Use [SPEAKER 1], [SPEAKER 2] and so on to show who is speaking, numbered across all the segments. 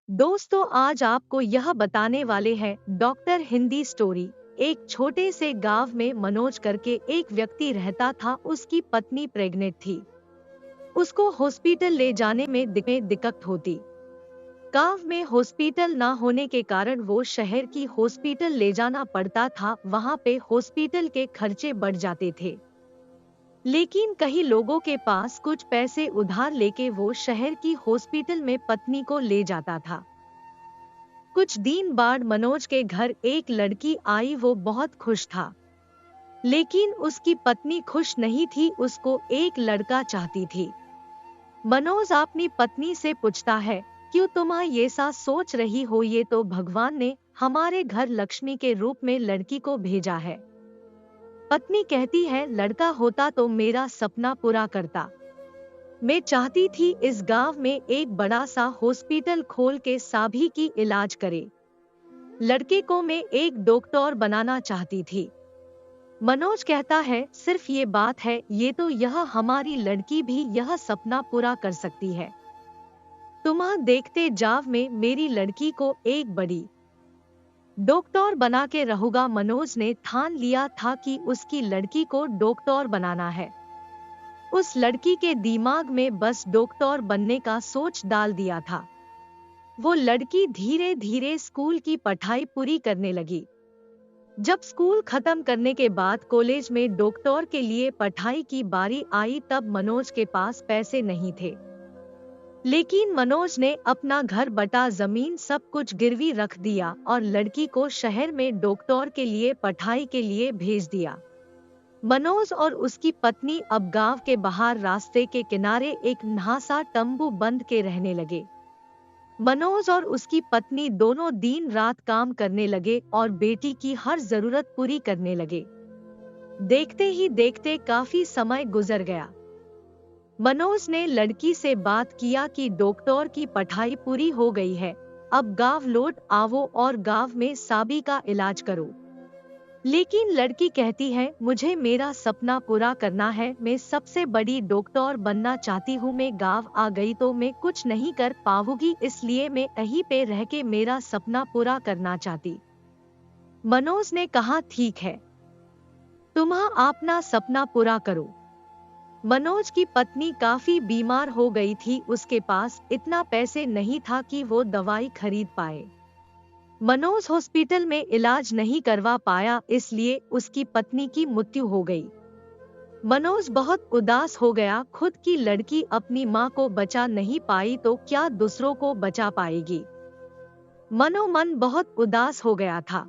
[SPEAKER 1] दोस्तों, आज आपको यह बताने वाले हैं डॉक्टर हिंदी स्टोरी। एक छोटे से गांव में मनोज करके एक व्यक्ति रहता था। उसकी पत्नी प्रेग्नेंट थी। उसको हॉस्पिटल ले जाने में दिक्कत होती। गांव में हॉस्पिटल ना होने के कारण वो शहर की हॉस्पिटल ले जाना पड़ता था। वहां पे हॉस्पिटल के खर्चे बढ़ जाते थे। लेकिन कई लोगों के पास कुछ पैसे उधार लेके वो शहर की हॉस्पिटल में पत्नी को ले जाता था। कुछ दिन बाद मनोज के घर एक लड़की आई। वो बहुत खुश था, लेकिन उसकी पत्नी खुश नहीं थी। उसको एक लड़का चाहती थी। मनोज अपनी पत्नी से पूछता है, क्यों तुम ये सा सोच रही हो? ये तो भगवान ने हमारे घर लक्ष्मी के रूप में लड़की को भेजा है। पत्नी कहती है, लड़का होता तो मेरा सपना पूरा करता। मैं चाहती थी इस गांव में एक बड़ा सा हॉस्पिटल खोल के सभी की इलाज करे। लड़के को मैं एक डॉक्टर बनाना चाहती थी। मनोज कहता है, सिर्फ ये बात है, ये तो यह हमारी लड़की भी यह सपना पूरा कर सकती है। तुम देखते जाव में मेरी लड़की को एक बड़ी डॉक्टर बना के रहूंगा। मनोज ने ठान लिया था कि उसकी लड़की को डॉक्टर बनाना है। उस लड़की के दिमाग में बस डॉक्टर बनने का सोच डाल दिया था। वो लड़की धीरे धीरे स्कूल की पढ़ाई पूरी करने लगी। जब स्कूल खत्म करने के बाद कॉलेज में डॉक्टर के लिए पढ़ाई की बारी आई, तब मनोज के पास पैसे नहीं थे। लेकिन मनोज ने अपना घर बटा जमीन सब कुछ गिरवी रख दिया और लड़की को शहर में डॉक्टर के लिए पढ़ाई के लिए भेज दिया। मनोज और उसकी पत्नी अब गांव के बाहर रास्ते के किनारे एक नहासा तंबू बंद के रहने लगे। मनोज और उसकी पत्नी दोनों दिन रात काम करने लगे और बेटी की हर जरूरत पूरी करने लगे। देखते ही देखते काफी समय गुजर गया। मनोज ने लड़की से बात किया कि डॉक्टर की पढ़ाई पूरी हो गई है, अब गांव लौट आओ और गांव में सभी का इलाज करो। लेकिन लड़की कहती है, मुझे मेरा सपना पूरा करना है। मैं सबसे बड़ी डॉक्टर बनना चाहती हूँ। मैं गांव आ गई तो मैं कुछ नहीं कर पाऊंगी, इसलिए मैं यहीं पे रह के मेरा सपना पूरा करना चाहती। मनोज ने कहा, ठीक है, तुम अपना सपना पूरा करो। मनोज की पत्नी काफी बीमार हो गई थी। उसके पास इतना पैसे नहीं था कि वो दवाई खरीद पाए। मनोज हॉस्पिटल में इलाज नहीं करवा पाया, इसलिए उसकी पत्नी की मृत्यु हो गई। मनोज बहुत उदास हो गया। खुद की लड़की अपनी मां को बचा नहीं पाई तो क्या दूसरों को बचा पाएगी? मनोमन बहुत उदास हो गया था।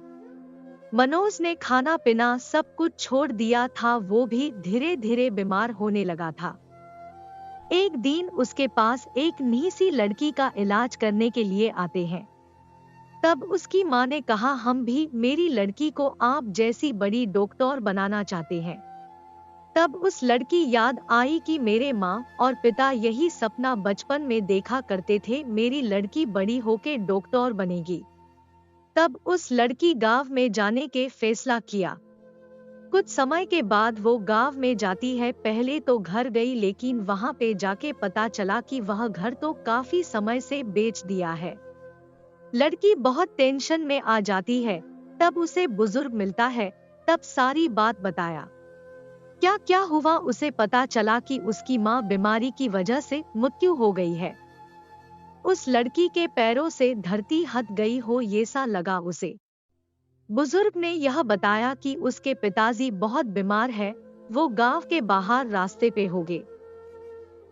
[SPEAKER 1] मनोज ने खाना पीना सब कुछ छोड़ दिया था। वो भी धीरे धीरे बीमार होने लगा था। एक दिन उसके पास एक नन्ही सी लड़की का इलाज करने के लिए आते हैं। तब उसकी मां ने कहा, हम भी मेरी लड़की को आप जैसी बड़ी डॉक्टर बनाना चाहते हैं। तब उस लड़की याद आई कि मेरे मां और पिता यही सपना बचपन में देखा करते थे, मेरी लड़की बड़ी होके डॉक्टर बनेगी। तब उस लड़की गांव में जाने के फैसला किया। कुछ समय के बाद वो गांव में जाती है। पहले तो घर गई, लेकिन वहां पे जाके पता चला कि वह घर तो काफी समय से बेच दिया है। लड़की बहुत टेंशन में आ जाती है। तब उसे बुजुर्ग मिलता है। तब सारी बात बताया, क्या क्या हुआ। उसे पता चला कि उसकी मां बीमारी की वजह से मृत्यु हो गई है। उस लड़की के पैरों से धरती हट गई हो ये सा लगा उसे। बुजुर्ग ने यह बताया कि उसके पिताजी बहुत बीमार है, वो गांव के बाहर रास्ते पे होंगे।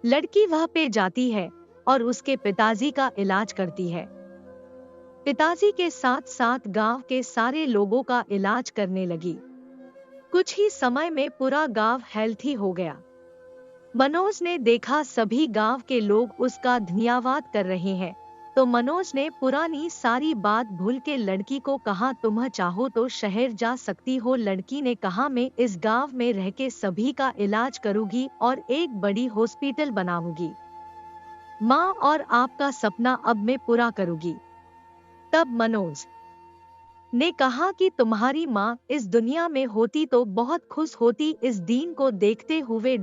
[SPEAKER 1] लड़की वह पे जाती है और उसके पिताजी का इलाज करती है। पिताजी के साथ साथ गांव के सारे लोगों का इलाज करने लगी। कुछ ही समय में पूरा गांव हेल्थी हो गया। मनोज ने देखा सभी गांव के लोग उसका धन्यवाद कर रहे हैं, तो मनोज ने पुरानी सारी बात भूल के लड़की को कहा, तुम चाहो तो शहर जा सकती हो। लड़की ने कहा, मैं इस गांव में रह के सभी का इलाज करूंगी और एक बड़ी हॉस्पिटल बनाऊंगी। माँ और आपका सपना अब मैं पूरा करूंगी। तब मनोज ने कहा कि तुम्हारी माँ इस दुनिया में होती तो बहुत खुश होती। इस दिन को देखते हुए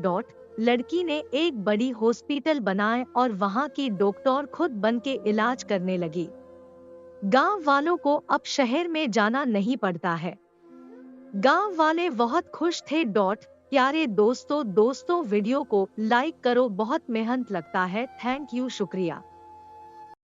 [SPEAKER 1] लड़की ने एक बड़ी हॉस्पिटल बनाए और वहां की डॉक्टर खुद बन के इलाज करने लगी। गांव वालों को अब शहर में जाना नहीं पड़ता है। गांव वाले बहुत खुश थे। प्यारे दोस्तों वीडियो को लाइक करो, बहुत मेहनत लगता है। थैंक यू, शुक्रिया।